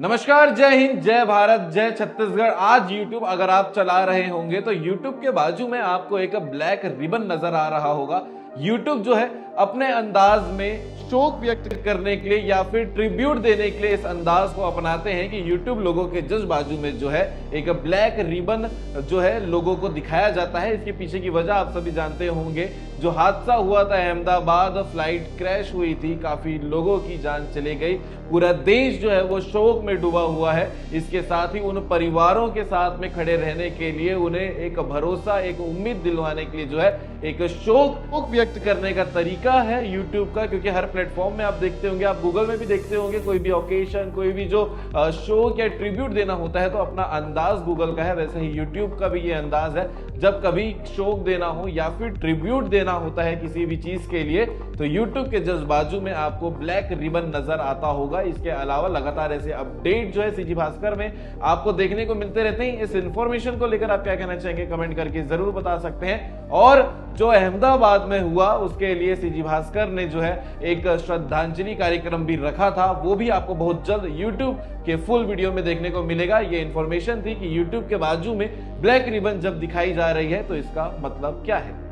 नमस्कार, जय हिंद, जय भारत, जय छत्तीसगढ़। आज YouTube अगर आप चला रहे होंगे तो YouTube के बाजू में आपको एक ब्लैक रिबन नजर आ रहा होगा। YouTube जो है अपने अंदाज में शोक व्यक्त करने के लिए या फिर ट्रिब्यूट देने के लिए इस अंदाज को अपनाते हैं कि YouTube लोगों के जस्ट बाजू में जो है एक ब्लैक रिबन जो है लोगों को दिखाया जाता है। इसके पीछे की वजह आप सभी जानते होंगे। जो हादसा हुआ था अहमदाबाद, फ्लाइट क्रैश हुई थी, काफी लोगों की जान चली गई, पूरा देश जो है वो शोक में डूबा हुआ है। इसके साथ ही उन परिवारों के साथ में खड़े रहने के लिए उन्हें एक भरोसा, एक उम्मीद दिलवाने के लिए जो है एक शोक व्यक्त करने का तरीका है YouTube का। क्योंकि हर प्लेटफॉर्म में आप देखते होंगे, आप गूगल में भी देखते होंगे, कोई भी ओकेशन, कोई भी जो शोक या ट्रिब्यूट देना होता है तो अपना अंदाज गूगल का है, वैसे ही YouTube का भी ये अंदाज है। जब कभी शोक देना हो या फिर ट्रिब्यूट देना होता है किसी भी चीज के लिए तो YouTube के जस्ट बाजू में आपको ब्लैक रिबन नजर आता होगा। इसके अलावा लगातार ऐसे अपडेट जो है सीजी भास्कर में आपको देखने को मिलते रहते हैं। इस इंफॉर्मेशन को लेकर आप क्या कहना चाहेंगे कमेंट करके जरूर बता सकते हैं। और जो अहमदाबाद में हुआ उसके लिए सीजी भास्कर ने जो है एक श्रद्धांजलि कार्यक्रम भी रखा था, वो भी आपको बहुत जल्द YouTube के फुल वीडियो में देखने को मिलेगा। ये इंफॉर्मेशन थी कि YouTube के बाजू में ब्लैक रिबन जब दिखाई जा रही है तो इसका मतलब क्या है।